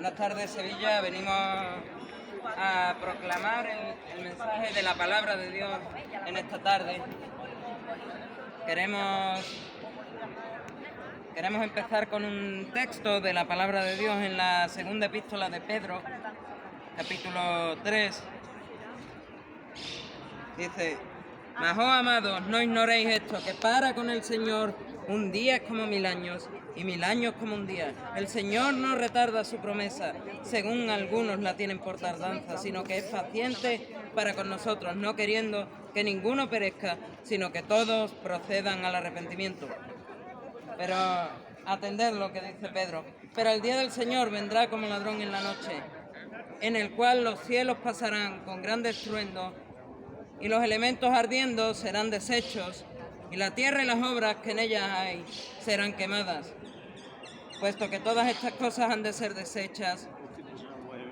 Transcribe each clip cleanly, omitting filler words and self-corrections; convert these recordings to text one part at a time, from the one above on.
Buenas tardes, Sevilla. Venimos a proclamar el mensaje de la palabra de Dios en esta tarde. Queremos empezar con un texto de la palabra de Dios en la segunda epístola de Pedro, capítulo 3. Dice: Mas, oh amados, no ignoréis esto, que para con el Señor un día es como 1000 años, y 1000 años como un día. El Señor no retarda su promesa, según algunos la tienen por tardanza, sino que es paciente para con nosotros, no queriendo que ninguno perezca, sino que todos procedan al arrepentimiento. Pero atended lo que dice Pedro. Pero el día del Señor vendrá como ladrón en la noche, en el cual los cielos pasarán con gran estruendo, y los elementos ardiendo serán deshechos, y la tierra y las obras que en ellas hay serán quemadas. Puesto que todas estas cosas han de ser deshechas,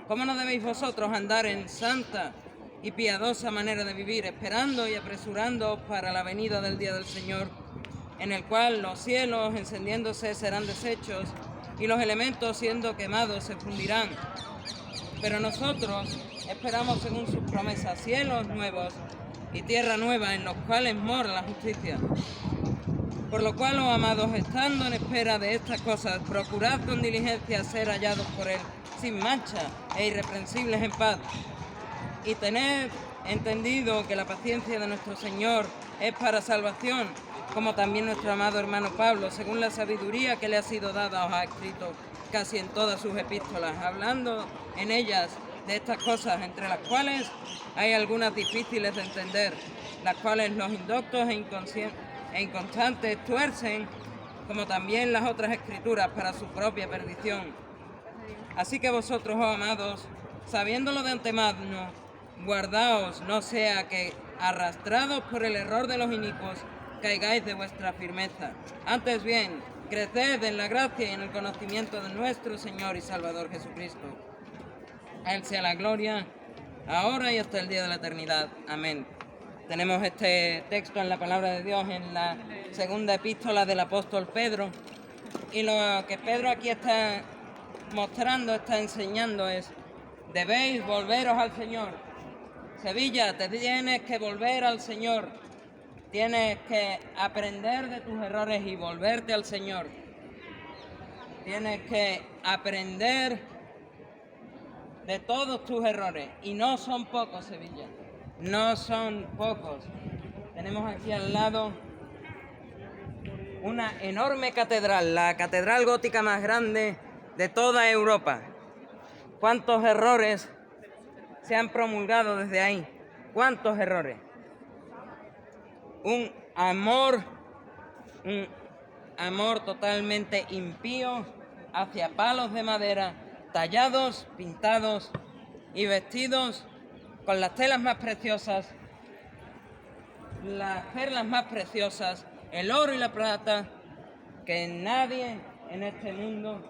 ¿cómo no debéis vosotros andar en santa y piadosa manera de vivir, esperando y apresurándoos para la venida del día del Señor, en el cual los cielos encendiéndose serán deshechos, y los elementos siendo quemados se fundirán? Pero nosotros esperamos según sus promesas cielos nuevos y tierra nueva, en los cuales mora la justicia. Por lo cual, oh amados, estando en espera de estas cosas, procurad con diligencia ser hallados por Él, sin mancha e irreprensibles en paz. Y tened entendido que la paciencia de nuestro Señor es para salvación, como también nuestro amado hermano Pablo, según la sabiduría que le ha sido dada, os ha escrito casi en todas sus epístolas, hablando en ellas de estas cosas, entre las cuales hay algunas difíciles de entender, las cuales los indoctos e inconstantes tuercen, como también las otras escrituras, para su propia perdición. Así que vosotros, oh amados, sabiéndolo de antemano, guardaos, no sea que, arrastrados por el error de los inicuos, caigáis de vuestra firmeza. Antes bien, creced en la gracia y en el conocimiento de nuestro Señor y Salvador Jesucristo. A Él sea la gloria, ahora y hasta el día de la eternidad. Amén. Tenemos este texto en la palabra de Dios en la segunda epístola del apóstol Pedro, y lo que Pedro aquí está mostrando, está enseñando es: debéis volveros al Señor. Sevilla, te tienes que volver al Señor. Tienes que aprender de tus errores y volverte al Señor. Tienes que aprender de todos tus errores, y no son pocos, Sevilla, no son pocos. Tenemos aquí al lado una enorme catedral, la catedral gótica más grande de toda Europa. ¿Cuántos errores se han promulgado desde ahí? ¿Cuántos errores? Un amor totalmente impío hacia palos de madera, tallados, pintados y vestidos con las telas más preciosas, las perlas más preciosas, el oro y la plata, que nadie en este mundo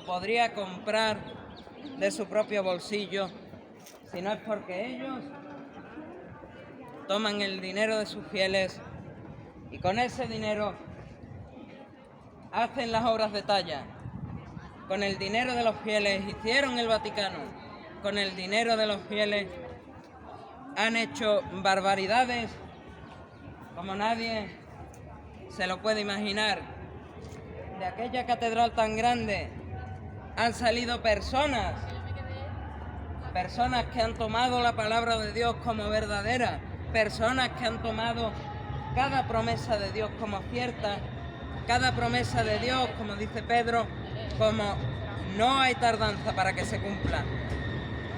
podría comprar de su propio bolsillo, si no es porque ellos toman el dinero de sus fieles y con ese dinero hacen las obras de talla. Con el dinero de los fieles hicieron el Vaticano. Con el dinero de los fieles han hecho barbaridades como nadie se lo puede imaginar. De aquella catedral tan grande han salido personas que han tomado la palabra de Dios como verdadera, personas que han tomado cada promesa de Dios como cierta, cada promesa de Dios, como dice Pedro, como no hay tardanza para que se cumpla.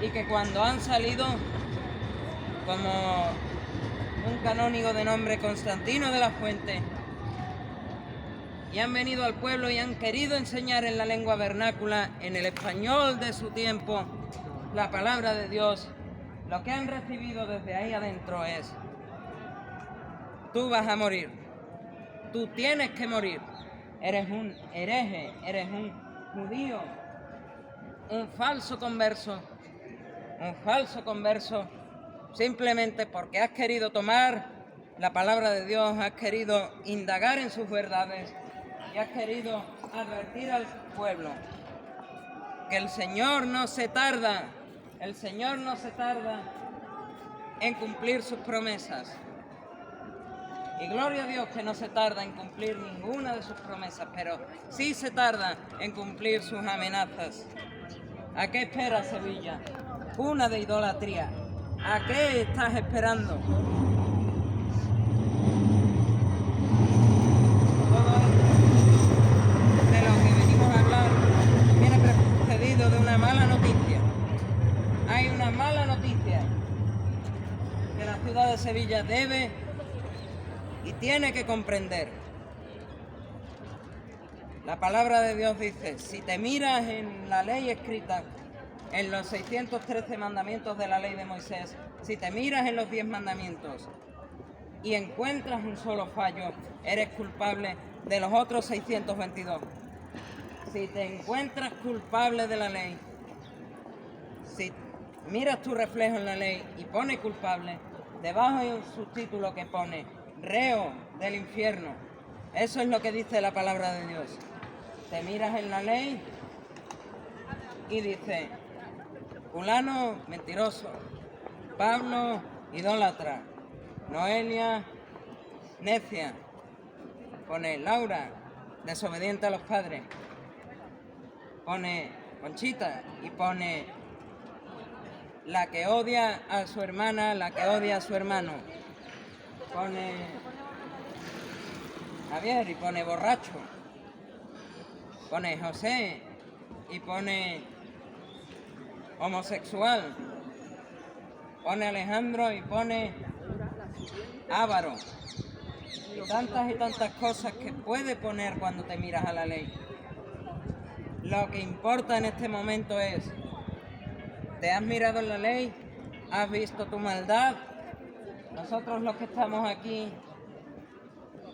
Y que cuando han salido, como un canónigo de nombre Constantino de la Fuente, y han venido al pueblo y han querido enseñar en la lengua vernácula, en el español de su tiempo, la palabra de Dios, lo que han recibido desde ahí adentro es: tú vas a morir, tú tienes que morir, eres un hereje, eres un judío, un falso converso, simplemente porque has querido tomar la palabra de Dios, has querido indagar en sus verdades y has querido advertir al pueblo. que el Señor no se tarda en cumplir sus promesas. Y gloria a Dios que no se tarda en cumplir ninguna de sus promesas, pero sí se tarda en cumplir sus amenazas. ¿A qué esperas, Sevilla? Cuna de idolatría. ¿A qué estás esperando? Todo esto de lo que venimos a hablar viene precedido de una mala noticia. Hay una mala noticia que la ciudad de Sevilla debe y tiene que comprender. La palabra de Dios dice, si te miras en la ley escrita, en los 613 mandamientos de la ley de Moisés, si te miras en los 10 mandamientos y encuentras un solo fallo, eres culpable de los otros 622. Si te encuentras culpable de la ley, si miras tu reflejo en la ley y pone culpable, debajo hay un subtítulo que pone reo del infierno. Eso es lo que dice la palabra de Dios. Te miras en la ley y dice, fulano mentiroso, Pablo idólatra, Noelia necia, pone Laura desobediente a los padres, pone Conchita y pone la que odia a su hermana, la que odia a su hermano, pone Javier y pone borracho, pone José y pone homosexual, pone Alejandro y pone avaro, y tantas cosas que puede poner cuando te miras a la ley. Lo que importa en este momento es, ¿te has mirado en la ley? ¿Has visto tu maldad? Nosotros los que estamos aquí,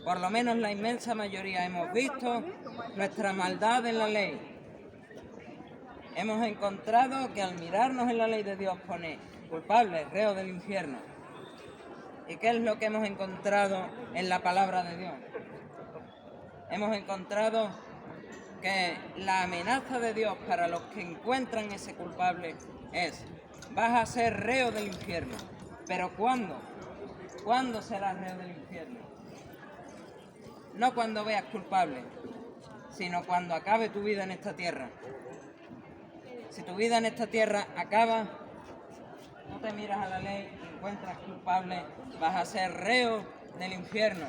por lo menos la inmensa mayoría, hemos visto nuestra maldad en la ley. Hemos encontrado que al mirarnos en la ley de Dios pone culpable, reo del infierno. ¿Y qué es lo que hemos encontrado en la palabra de Dios? Hemos encontrado que la amenaza de Dios para los que encuentran ese culpable es, vas a ser reo del infierno. ¿Pero cuándo? ¿Cuándo serás reo del infierno? No cuando veas culpable, sino cuando acabe tu vida en esta tierra. Si tu vida en esta tierra acaba, no te miras a la ley y encuentras culpable, vas a ser reo del infierno.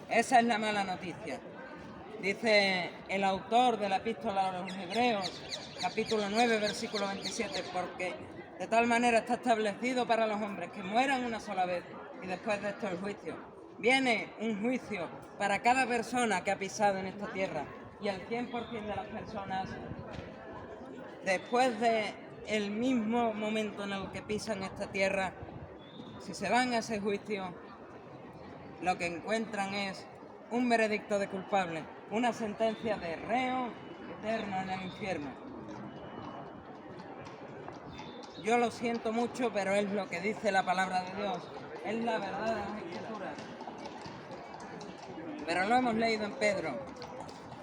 Esa es la mala noticia. Dice el autor de la epístola a los Hebreos, capítulo 9, versículo 27, porque de tal manera está establecido para los hombres que mueran una sola vez y después de esto el juicio. Viene un juicio para cada persona que ha pisado en esta tierra, y el 100% de las personas, después de el mismo momento en el que pisan esta tierra, si se van a ese juicio, lo que encuentran es un veredicto de culpable, una sentencia de reo eterno en el infierno. Yo lo siento mucho, pero es lo que dice la palabra de Dios, es la verdad de las Escrituras. Pero lo hemos leído en Pedro.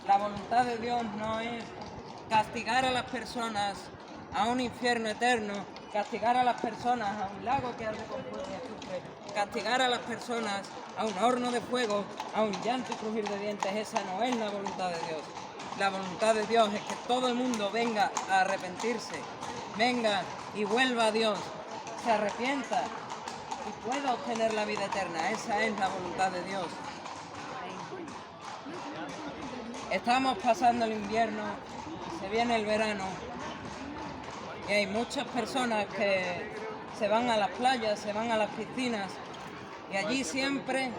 La voluntad de Dios no es castigar a las personas a un infierno eterno, castigar a las personas a un lago que arde con fuego y azufre, castigar a las personas a un horno de fuego, a un llanto y crujir de dientes. Esa no es la voluntad de Dios. La voluntad de Dios es que todo el mundo venga a arrepentirse, venga y vuelva a Dios, se arrepienta y pueda obtener la vida eterna. Esa es la voluntad de Dios. Estamos pasando el invierno, se viene el verano y hay muchas personas que se van a las playas, se van a las piscinas y allí siempre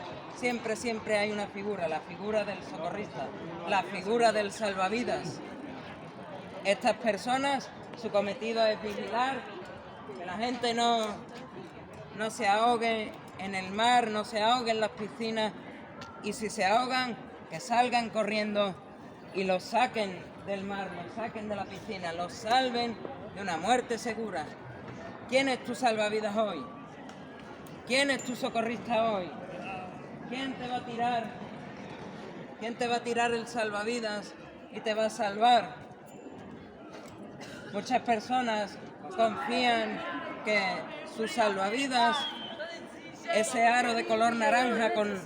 hay una figura, la figura del socorrista, la figura del salvavidas. Estas personas, su cometido es vigilar que la gente no se ahogue en el mar, no se ahogue en las piscinas, y si se ahogan, que salgan corriendo y los saquen del mar, los saquen de la piscina, los salven de una muerte segura. ¿Quién es tu salvavidas hoy? ¿Quién es tu socorrista hoy? ¿Quién te va a tirar? ¿Quién te va a tirar el salvavidas y te va a salvar? Muchas personas confían que su salvavidas, ese aro de color naranja con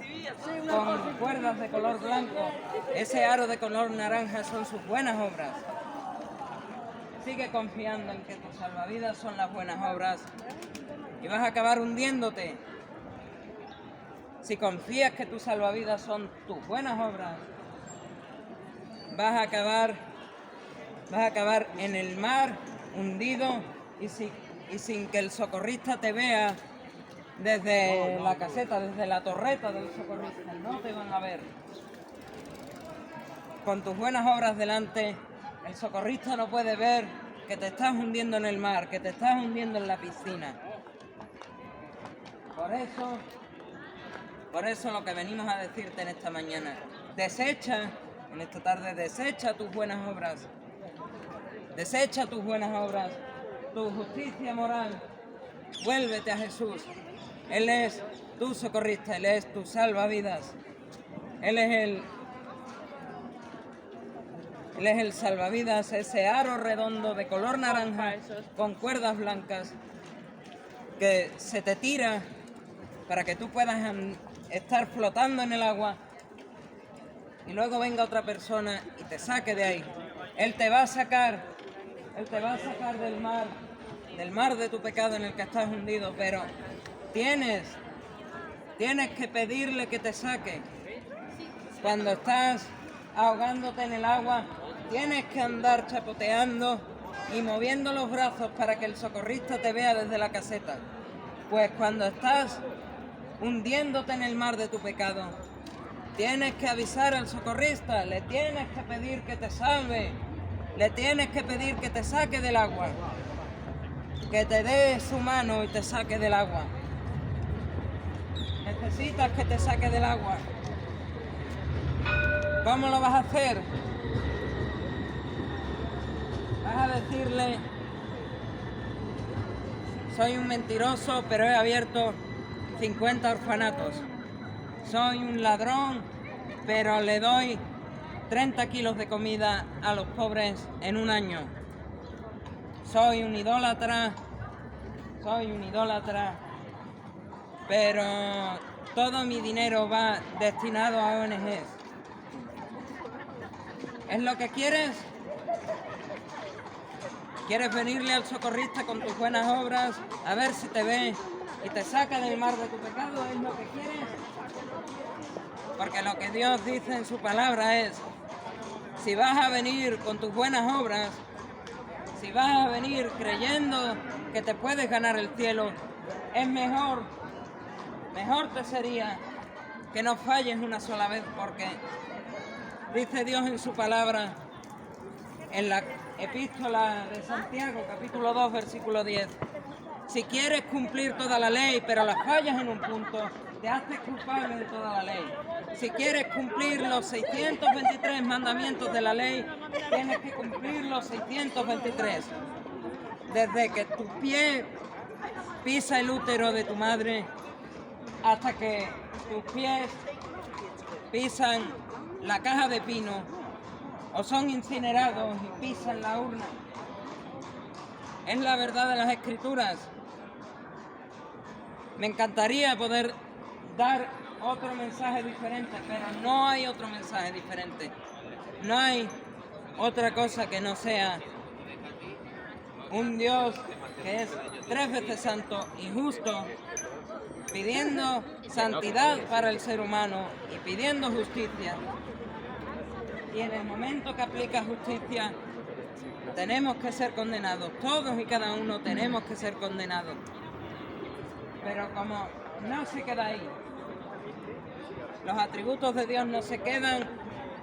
cuerdas de color blanco, ese aro de color naranja son sus buenas obras. Sigue confiando en que tus salvavidas son las buenas obras y vas a acabar hundiéndote. Si confías que tus salvavidas son tus buenas obras, vas a acabar en el mar hundido y sin que el socorrista te vea desde la caseta, desde la torreta del socorrista. No te van a ver. Con tus buenas obras delante, el socorrista no puede ver que te estás hundiendo en el mar, que te estás hundiendo en la piscina. Por eso lo que venimos a decirte en esta mañana, en esta tarde, desecha tus buenas obras. Desecha tus buenas obras, tu justicia moral. Vuélvete a Jesús. Él es tu socorrista, Él es tu salvavidas. Él es el salvavidas, ese aro redondo de color naranja con cuerdas blancas que se te tira para que tú puedas estar flotando en el agua y luego venga otra persona y te saque de ahí. Él te va a sacar del mar de tu pecado en el que estás hundido, pero tienes que pedirle que te saque. Cuando estás ahogándote en el agua, tienes que andar chapoteando y moviendo los brazos para que el socorrista te vea desde la caseta. Pues cuando estás hundiéndote en el mar de tu pecado, tienes que avisar al socorrista, le tienes que pedir que te salve, le tienes que pedir que te saque del agua, que te dé su mano y te saque del agua. Necesitas que te saque del agua. ¿Cómo lo vas a hacer? Vas a decirle: soy un mentiroso, pero he abierto 50 orfanatos. Soy un ladrón, pero le doy 30 kilos de comida a los pobres en un año. Soy un idólatra, pero todo mi dinero va destinado a ONGs. ¿Es lo que quieres? ¿Quieres venirle al socorrista con tus buenas obras a ver si te ve y te saca del mar de tu pecado? ¿Es lo que quieres? Porque lo que Dios dice en su palabra es: si vas a venir con tus buenas obras, si vas a venir creyendo que te puedes ganar el cielo, es mejor te sería que no falles una sola vez, porque dice Dios en su palabra, en la epístola de Santiago, capítulo 2, versículo 10, si quieres cumplir toda la ley, pero la fallas en un punto, te haces culpable de toda la ley. Si quieres cumplir los 623 mandamientos de la ley, tienes que cumplir los 623. Desde que tu pie pisa el útero de tu madre hasta que tus pies pisan la caja de pino o son incinerados y pisan la urna. Es la verdad de las Escrituras. Me encantaría poder dar otro mensaje diferente, pero no hay otro mensaje diferente. No hay otra cosa que no sea un Dios que es 3 veces santo y justo, pidiendo santidad para el ser humano y pidiendo justicia. Y en el momento que aplica justicia, tenemos que ser condenados. Todos y cada uno tenemos que ser condenados. Pero como no se queda ahí, los atributos de Dios no se quedan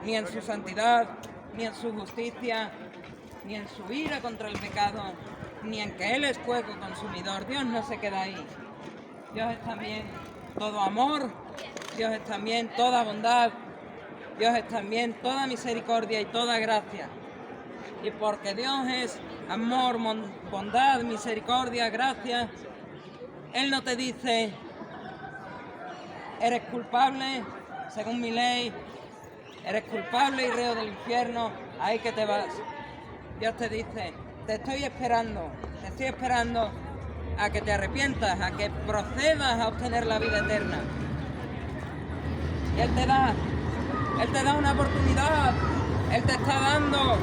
ni en su santidad, ni en su justicia, ni en su ira contra el pecado, ni en que Él es fuego consumidor. Dios no se queda ahí. Dios es también todo amor, Dios es también toda bondad, Dios es también toda misericordia y toda gracia. Y porque Dios es amor, bondad, misericordia, gracia, Él no te dice: eres culpable según mi ley, eres culpable y reo del infierno, ahí que te vas. Dios te dice: te estoy esperando a que te arrepientas, a que procedas a obtener la vida eterna. Y Él te da una oportunidad, Él te está dando,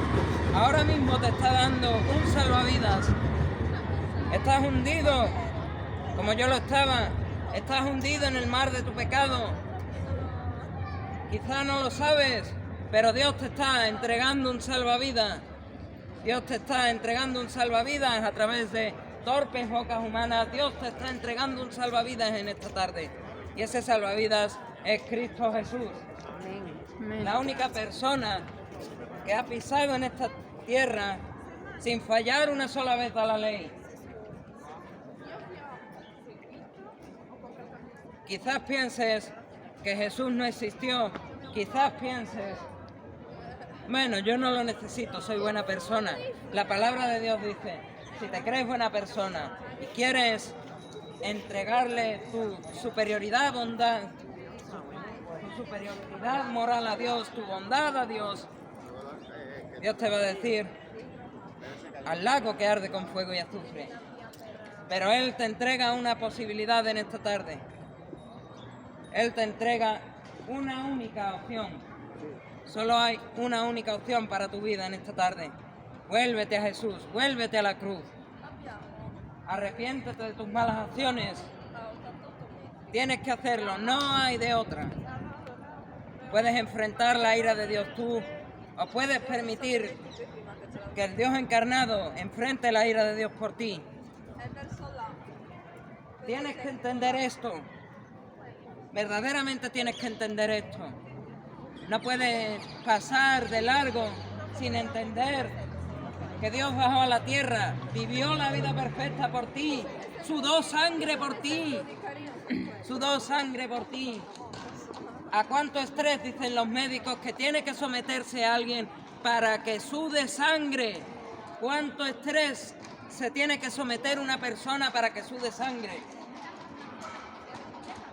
ahora mismo te está dando un salvavidas. Estás hundido, como yo lo estaba, estás hundido en el mar de tu pecado. Quizá no lo sabes, pero Dios te está entregando un salvavidas. Dios te está entregando un salvavidas a través de torpes bocas humanas. Dios te está entregando un salvavidas en esta tarde. Y ese salvavidas es Cristo Jesús. Amén. La única persona que ha pisado en esta tierra sin fallar una sola vez a la ley. Quizás pienses que Jesús no existió. Quizás pienses, bueno, yo no lo necesito, soy buena persona. La palabra de Dios dice, si te crees buena persona y quieres entregarle tu superioridad, bondad, tu superioridad moral a Dios, tu bondad a Dios, Dios te va a decir, al lago que arde con fuego y azufre. Pero Él te entrega una posibilidad en esta tarde. Él te entrega una única opción. Solo hay una única opción para tu vida en esta tarde. Vuélvete a Jesús, vuélvete a la cruz. Arrepiéntete de tus malas acciones. Tienes que hacerlo, no hay de otra. Puedes enfrentar la ira de Dios tú, o puedes permitir que el Dios encarnado enfrente la ira de Dios por ti. Tienes que entender esto. Verdaderamente tienes que entender esto. No puedes pasar de largo sin entender que Dios bajó a la tierra, vivió la vida perfecta por ti, sudó sangre por ti, sudó sangre por ti. ¿A cuánto estrés dicen los médicos que tiene que someterse a alguien para que sude sangre? ¿Cuánto estrés se tiene que someter una persona para que sude sangre?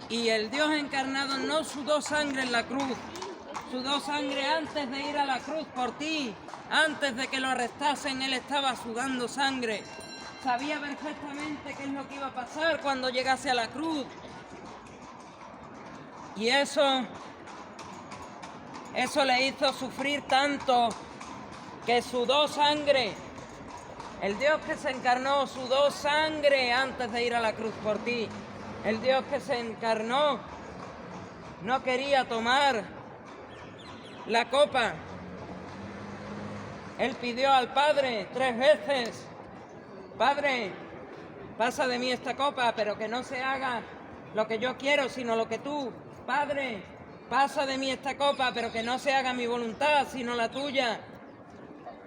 Y el Dios encarnado no sudó sangre en la cruz, sudó sangre antes de ir a la cruz por ti. Antes de que lo arrestasen, Él estaba sudando sangre. Sabía perfectamente qué es lo que iba a pasar cuando llegase a la cruz. Y eso le hizo sufrir tanto que sudó sangre. El Dios que se encarnó sudó sangre antes de ir a la cruz por ti. El Dios que se encarnó no quería tomar la copa. Él pidió al Padre 3 veces, Padre, pasa de mí esta copa, pero que no se haga lo que yo quiero, sino lo que tú. Padre, pasa de mí esta copa, pero que no se haga mi voluntad, sino la tuya.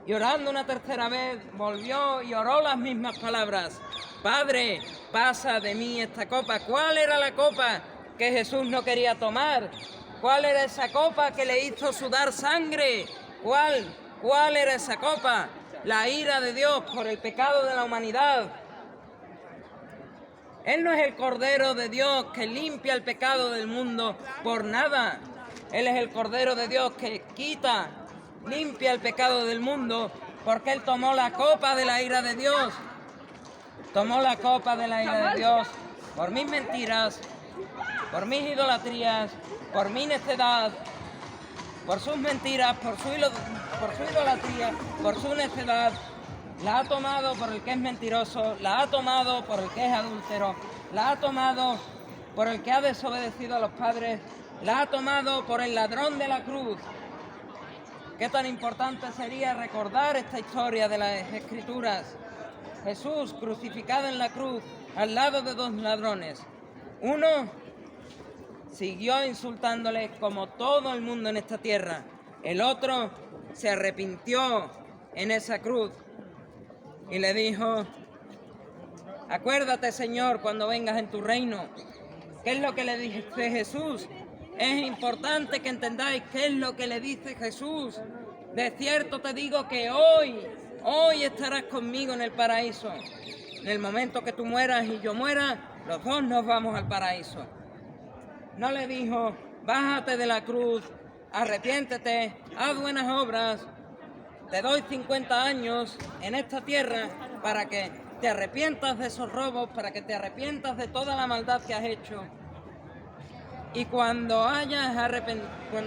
Y orando una tercera vez, volvió y oró las mismas palabras. Padre, pasa de mí esta copa. ¿Cuál era la copa que Jesús no quería tomar? ¿Cuál era esa copa que le hizo sudar sangre? ¿Cuál era esa copa? La ira de Dios por el pecado de la humanidad. Él no es el Cordero de Dios que limpia el pecado del mundo por nada. Él es el Cordero de Dios que limpia el pecado del mundo, porque Él tomó la copa de la ira de Dios. Tomó la copa de la ira de Dios por mis mentiras, por mis idolatrías, por mi necedad, por sus mentiras, por su idolatría, por su necedad. La ha tomado por el que es mentiroso, la ha tomado por el que es adúltero, la ha tomado por el que ha desobedecido a los padres, la ha tomado por el ladrón de la cruz. Qué tan importante sería recordar esta historia de las Escrituras. Jesús crucificado en la cruz al lado de 2 ladrones. Uno siguió insultándole como todo el mundo en esta tierra. El otro se arrepintió en esa cruz y le dijo, acuérdate, Señor, cuando vengas en tu reino. ¿Qué es lo que le dice Jesús? Es importante que entendáis qué es lo que le dice Jesús. De cierto te digo que hoy estarás conmigo en el paraíso. En el momento que tú mueras y yo muera, los dos nos vamos al paraíso. No le dijo, bájate de la cruz, arrepiéntete, haz buenas obras, te doy 50 años en esta tierra para que te arrepientas de esos robos, para que te arrepientas de toda la maldad que has hecho. Y cuando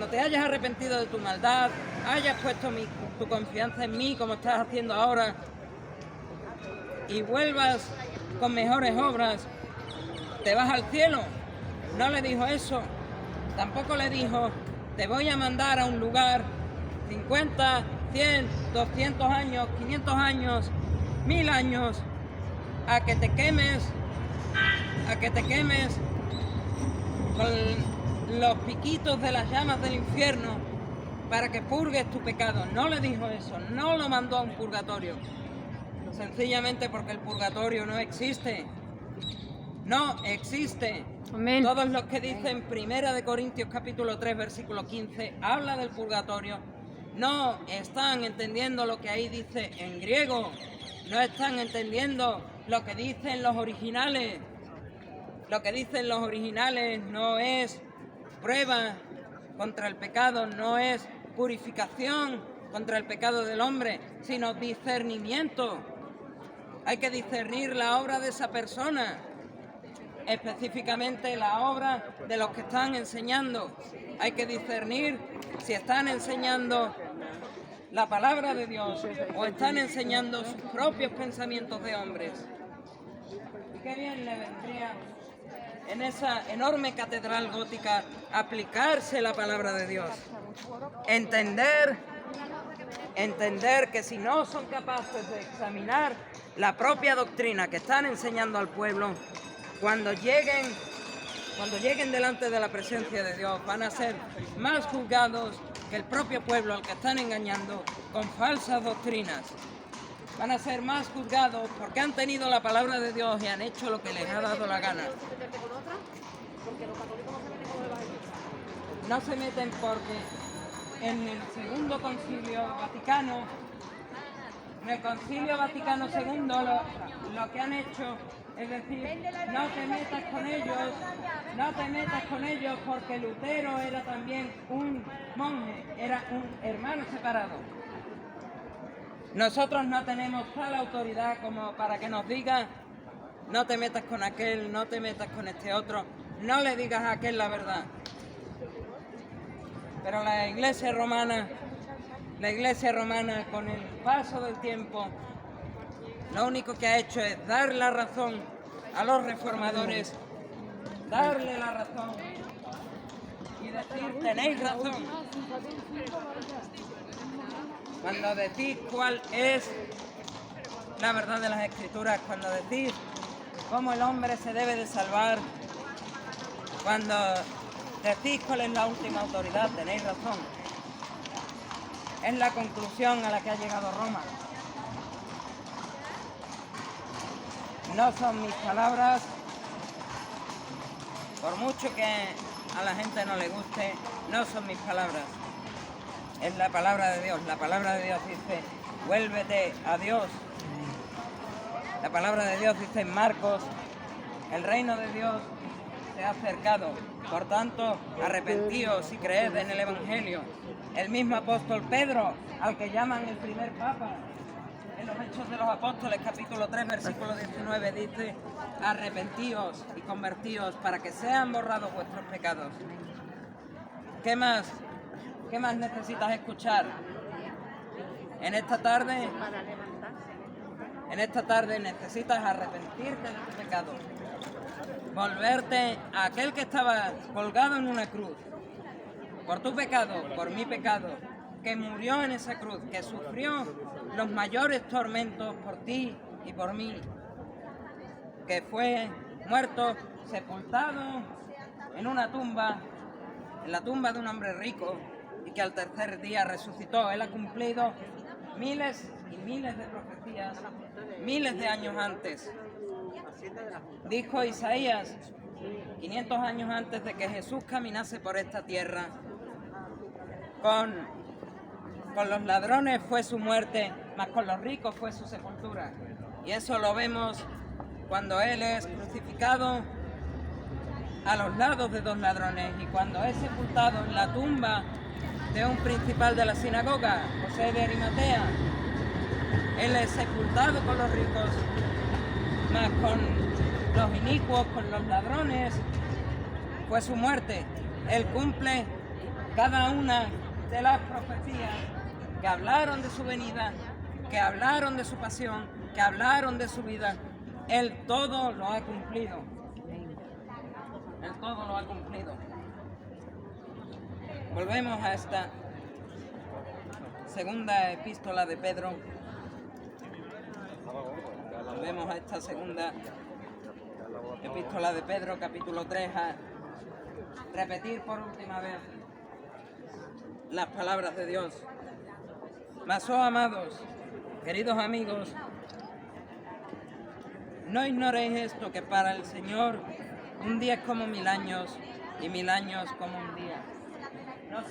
te hayas arrepentido de tu maldad, hayas puesto tu confianza en mí, como estás haciendo ahora, y vuelvas con mejores obras, te vas al cielo. No le dijo eso. Tampoco le dijo, te voy a mandar a un lugar 50, 100, 200 años, 500 años, 1000 años, a que te quemes con los piquitos de las llamas del infierno para que purgues tu pecado. No le dijo eso, no lo mandó a un purgatorio. Sencillamente porque el purgatorio no existe. No existe. Amén. Todos los que dicen 1 Corintios capítulo 3 versículo 15 habla del purgatorio, no están entendiendo lo que ahí dice en griego, no están entendiendo lo que dicen los originales. Lo que dicen los originales no es prueba contra el pecado, no es purificación contra el pecado del hombre, sino discernimiento. Hay que discernir la obra de esa persona, específicamente la obra de los que están enseñando. Hay que discernir si están enseñando la palabra de Dios o están enseñando sus propios pensamientos de hombres. Y qué bien le vendría en esa enorme catedral gótica aplicarse la palabra de Dios. Entender que si no son capaces de examinar la propia doctrina que están enseñando al pueblo, cuando lleguen delante de la presencia de Dios, van a ser más juzgados que el propio pueblo al que están engañando con falsas doctrinas. Van a ser más juzgados porque han tenido la palabra de Dios y han hecho lo que les ha dado la gana. No se meten porque en el Segundo Concilio Vaticano, en el Concilio Vaticano II, lo que han hecho es decir, no te metas con ellos porque Lutero era también un monje, era un hermano separado. Nosotros no tenemos tal autoridad como para que nos diga, no te metas con aquel, no te metas con este otro, no le digas a aquel la verdad. Pero la Iglesia romana, con el paso del tiempo, lo único que ha hecho es dar la razón a los reformadores, darle la razón y decir, tenéis razón. Cuando decís cuál es la verdad de las Escrituras, cuando decís cómo el hombre se debe de salvar, cuando decís cuál es la última autoridad, tenéis razón. Es la conclusión a la que ha llegado Roma. No son mis palabras, por mucho que a la gente no le guste, no son mis palabras. Es la palabra de Dios. La palabra de Dios dice, vuélvete a Dios. La palabra de Dios dice en Marcos, el reino de Dios se ha acercado. Por tanto, arrepentíos y creed en el Evangelio. El mismo apóstol Pedro, al que llaman el primer papa, en los Hechos de los Apóstoles, capítulo 3, versículo 19, dice, arrepentíos y convertíos para que sean borrados vuestros pecados. ¿Qué más necesitas escuchar? En esta tarde necesitas arrepentirte de tu pecado, volverte a aquel que estaba colgado en una cruz, por tu pecado, por mi pecado, que murió en esa cruz, que sufrió los mayores tormentos por ti y por mí, que fue muerto, sepultado en una tumba, en la tumba de un hombre rico, y que al tercer día resucitó. Él ha cumplido miles y miles de profecías, miles de años antes. Dijo Isaías, 500 años antes de que Jesús caminase por esta tierra, con los ladrones fue su muerte, mas con los ricos fue su sepultura. Y eso lo vemos cuando Él es crucificado a los lados de dos ladrones y cuando es sepultado en la tumba de un principal de la sinagoga, José de Arimatea. Él es sepultado con los ricos, mas con los inicuos, con los ladrones, fue su muerte. Él cumple cada una de las profecías que hablaron de su venida, que hablaron de su pasión, que hablaron de su vida. Él todo lo ha cumplido. Él todo lo ha cumplido. Volvemos a esta segunda epístola de Pedro. Volvemos a esta segunda epístola de Pedro, capítulo 3, a repetir por última vez las palabras de Dios. Mas, oh amados, queridos amigos, no ignoréis esto, que para el Señor un día es como 1000 años y 1000 años como un día. No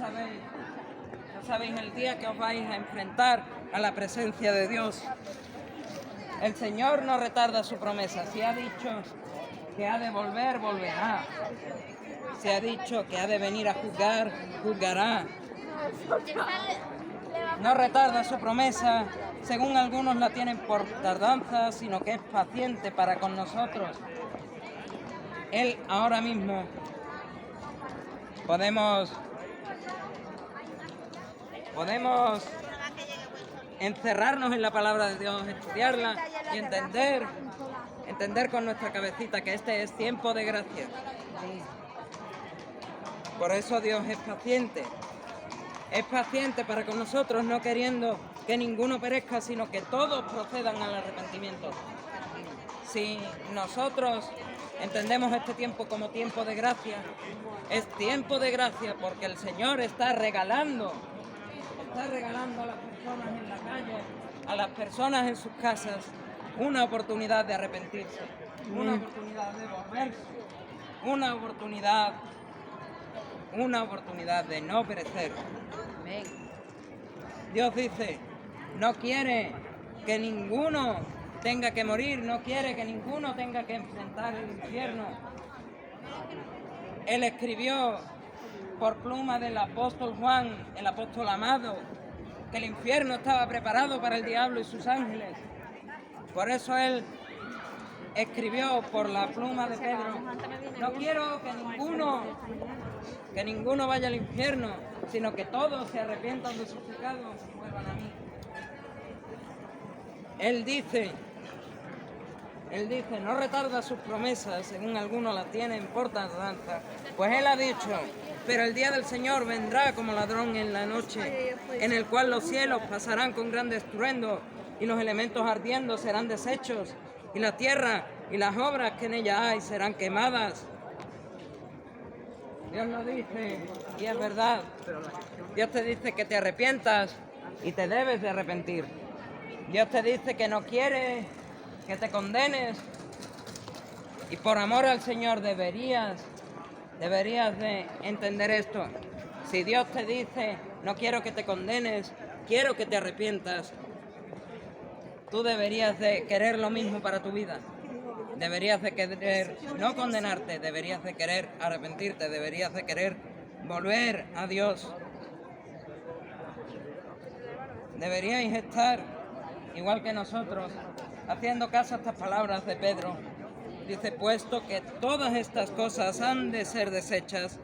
sabéis el día que os vais a enfrentar a la presencia de Dios. El Señor no retarda su promesa. Si ha dicho que ha de volver, volverá. Si ha dicho que ha de venir a juzgar, juzgará. No retarda su promesa, según algunos la tienen por tardanza, sino que es paciente para con nosotros. Él ahora mismo podemos encerrarnos en la palabra de Dios, estudiarla y entender con nuestra cabecita que este es tiempo de gracia. Por eso Dios es paciente. Es paciente para con nosotros, no queriendo que ninguno perezca, sino que todos procedan al arrepentimiento. Si nosotros entendemos este tiempo como tiempo de gracia, es tiempo de gracia porque el Señor está regalando a las personas en la calle, a las personas en sus casas, una oportunidad de arrepentirse, una oportunidad de volverse, una oportunidad de no perecer. Dios dice, no quiere que ninguno tenga que morir, no quiere que ninguno tenga que enfrentar el infierno. Él escribió por pluma del apóstol Juan, el apóstol amado, que el infierno estaba preparado para el diablo y sus ángeles. Por eso él escribió por la pluma de Pedro, no quiero que ninguno vaya al infierno, sino que todos se arrepientan de sus pecados y vuelvan a mí. Él dice, no retarda sus promesas, según algunos las tienen por tardanza, pues él ha dicho, pero el día del Señor vendrá como ladrón en la noche, en el cual los cielos pasarán con gran estruendo, y los elementos ardiendo serán deshechos, y la tierra y las obras que en ella hay serán quemadas. Dios lo dice, y es verdad. Dios te dice que te arrepientas, y te debes de arrepentir. Dios te dice que no quiere que te condenes, y por amor al Señor deberías de entender esto. Si Dios te dice, no quiero que te condenes, quiero que te arrepientas, tú deberías de querer lo mismo para tu vida. Deberías de querer no condenarte, deberías de querer arrepentirte, deberías de querer volver a Dios. Deberíais estar, igual que nosotros, haciendo caso a estas palabras de Pedro. Dice, puesto que todas estas cosas han de ser deshechas,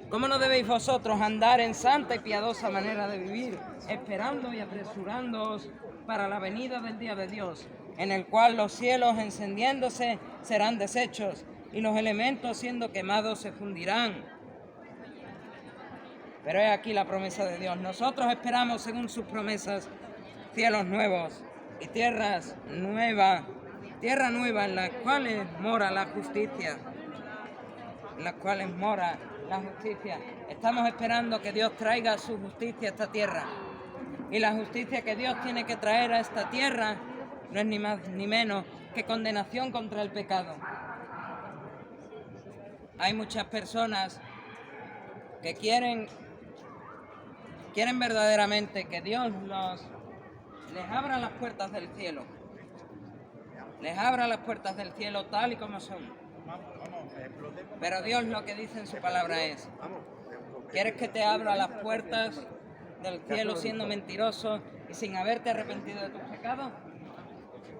¿cómo no debéis vosotros andar en santa y piadosa manera de vivir, esperando y apresurándoos para la venida del día de Dios, en el cual los cielos encendiéndose serán deshechos, y los elementos siendo quemados se fundirán? Pero he aquí la promesa de Dios. Nosotros esperamos, según sus promesas, cielos nuevos y tierra nueva en las cuales mora la justicia. Estamos esperando que Dios traiga su justicia a esta tierra. Y la justicia que Dios tiene que traer a esta tierra no es ni más ni menos que condenación contra el pecado. Hay muchas personas que quieren verdaderamente que Dios les abra las puertas del cielo. Les abra las puertas del cielo tal y como son. Pero Dios lo que dice en su palabra es, ¿Quieres que te abra las puertas del cielo siendo mentiroso y sin haberte arrepentido de tus pecados?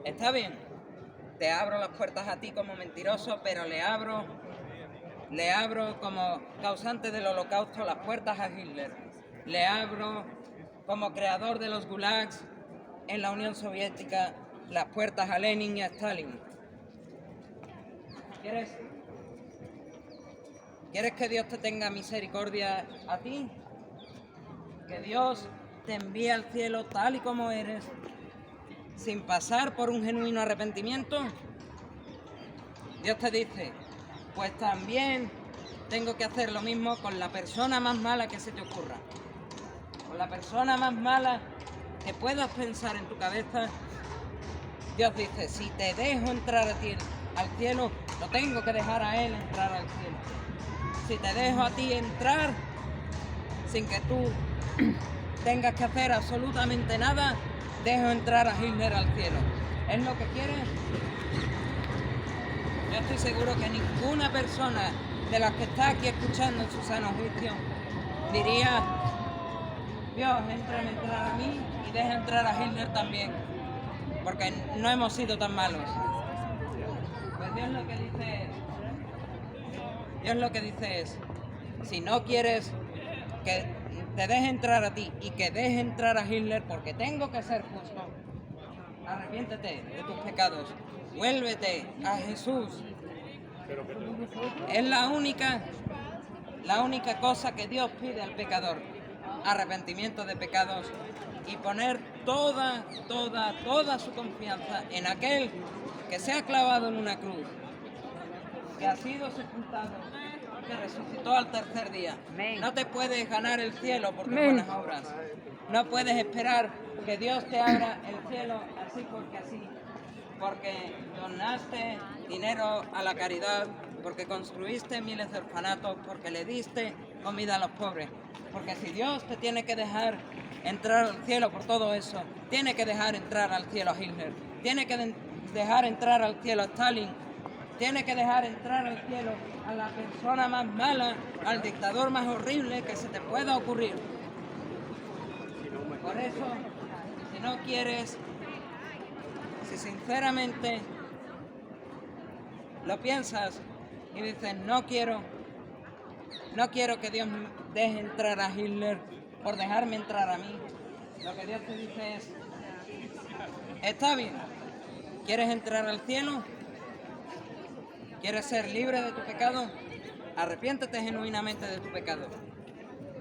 Está bien, te abro las puertas a ti como mentiroso, pero le abro como causante del holocausto las puertas a Hitler. Le abro como creador de los gulags en la Unión Soviética las puertas a Lenin y a Stalin. ¿Quieres que Dios te tenga misericordia a ti? Que Dios te envíe al cielo tal y como eres, sin pasar por un genuino arrepentimiento. Dios te dice, pues también tengo que hacer lo mismo con la persona más mala que se te ocurra. Con la persona más mala que puedas pensar en tu cabeza. Dios dice, si te dejo entrar a ti al cielo, lo tengo que dejar a él entrar al cielo. Si te dejo a ti entrar sin que tú tengas que hacer absolutamente nada, dejo entrar a Hitler al cielo. ¿Es lo que quieres? Yo estoy seguro que ninguna persona de las que está aquí escuchando en su sano juicio diría, Dios, déjame entrar a mí y deja entrar a Hitler también, porque no hemos sido tan malos. Pues Dios lo que dice es, si no quieres que te deje entrar a ti y que deje entrar a Hitler, porque tengo que ser justo, arrepiéntete de tus pecados, vuélvete a Jesús. Es la única cosa que Dios pide al pecador, arrepentimiento de pecados y poner toda su confianza en aquel que se ha clavado en una cruz, que ha sido sepultado, que resucitó al tercer día. No te puedes ganar el cielo por tus buenas obras. No puedes esperar que Dios te abra el cielo así porque así. Porque donaste dinero a la caridad, porque construiste miles de orfanatos, porque le diste comida a los pobres. Porque si Dios te tiene que dejar entrar al cielo por todo eso, tiene que dejar entrar al cielo a Hitler, tiene que dejar entrar al cielo a Stalin, tiene que dejar entrar al cielo a la persona más mala, al dictador más horrible que se te pueda ocurrir. Por eso, si no quieres, si sinceramente lo piensas y dices, no quiero que Dios deje entrar a Hitler por dejarme entrar a mí, lo que Dios te dice es, está bien, ¿quieres entrar al cielo? ¿Quieres ser libre de tu pecado? Arrepiéntete genuinamente de tu pecado.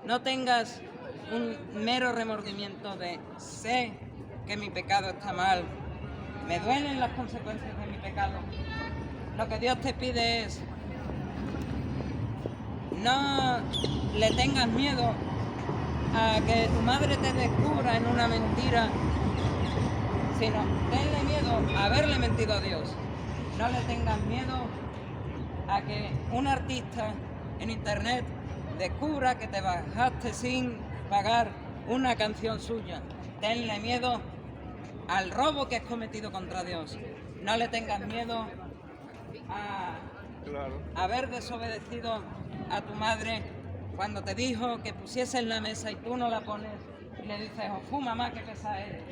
No tengas un mero remordimiento de sé que mi pecado está mal, me duelen las consecuencias de mi pecado. Lo que Dios te pide es, no le tengas miedo a que tu madre te descubra en una mentira, sino tenle miedo a haberle mentido a Dios. No le tengas miedo a que un artista en internet descubra que te bajaste sin pagar una canción suya. Tenle miedo al robo que has cometido contra Dios. No le tengas miedo a haber desobedecido a tu madre cuando te dijo que pusiese en la mesa y tú no la pones y le dices, ¡oh, mamá, qué pesada eres!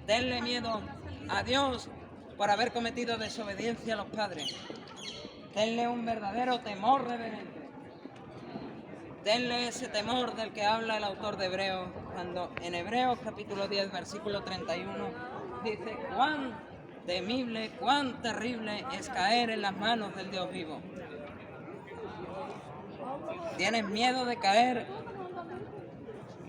Tenle miedo a Dios por haber cometido desobediencia a los padres. Tenle un verdadero temor reverente. Tenle ese temor del que habla el autor de Hebreos, cuando en Hebreos capítulo 10, versículo 31, dice, cuán temible, cuán terrible es caer en las manos del Dios vivo. ¿Tienes miedo de caer?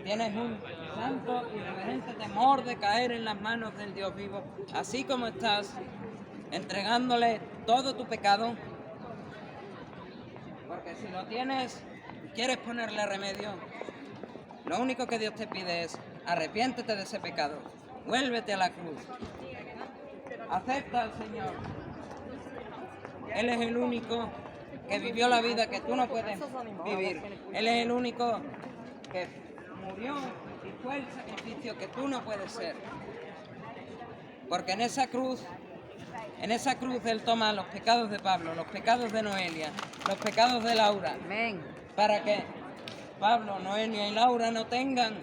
¿Tienes un santo y reverente temor de caer en las manos del Dios vivo? Así como estás entregándole todo tu pecado, porque si lo tienes, quieres ponerle remedio, lo único que Dios te pide es arrepiéntete de ese pecado, vuélvete a la cruz, acepta al Señor. Él es el único que vivió la vida que tú no puedes vivir. Él es el único que murió y fue el sacrificio que tú no puedes ser. Porque en esa cruz Él toma los pecados de Pablo, los pecados de Noelia, los pecados de Laura. Amén. ¿Para qué? Pablo, Noelia y Laura no tengan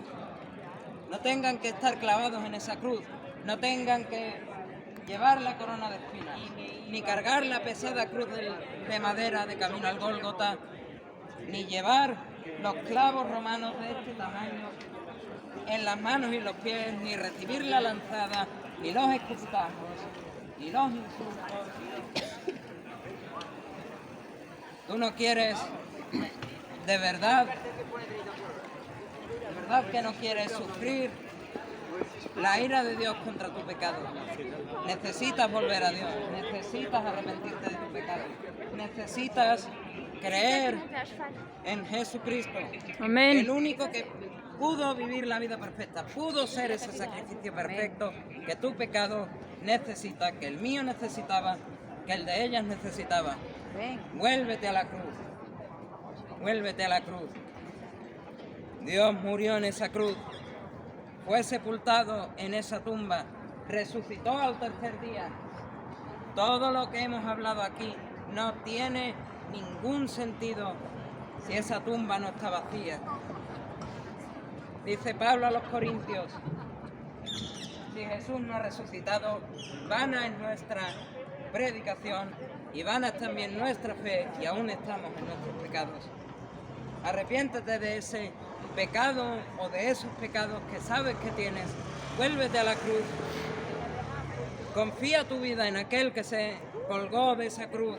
que estar clavados en esa cruz, no tengan que llevar la corona de espinas, ni cargar la pesada cruz de madera de camino al Gólgota, ni llevar los clavos romanos de este tamaño en las manos y los pies, ni recibir la lanzada, ni los escupitajos, ni los insultos. Tú no quieres, de verdad que no quieres sufrir la ira de Dios contra tu pecado. Necesitas volver a Dios, necesitas arrepentirte de tu pecado, necesitas creer en Jesucristo. Amén. El único que pudo vivir la vida perfecta, pudo ser ese sacrificio perfecto que tu pecado necesita, que el mío necesitaba, que el de ellas necesitaba. Vuélvete a la cruz, vuélvete a la cruz. Dios murió en esa cruz, fue sepultado en esa tumba, resucitó al tercer día. Todo lo que hemos hablado aquí no tiene ningún sentido si esa tumba no está vacía. Dice Pablo a los Corintios, si Jesús no ha resucitado, vana es nuestra predicación y vana es también nuestra fe, y aún estamos en nuestros pecados. Arrepiéntete de ese pecado o de esos pecados que sabes que tienes, vuélvete a la cruz, confía tu vida en aquel que se colgó de esa cruz,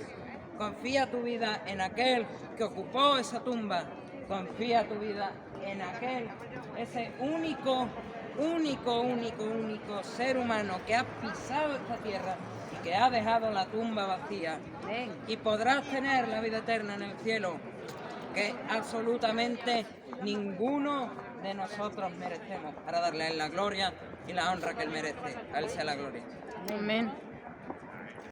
confía tu vida en aquel que ocupó esa tumba, confía tu vida en aquel, ese único ser humano que ha pisado esta tierra y que ha dejado la tumba vacía. Y podrás tener la vida eterna en el cielo, que absolutamente ninguno de nosotros merecemos, para darle a él la gloria y la honra que él merece. A él sea la gloria. Amén.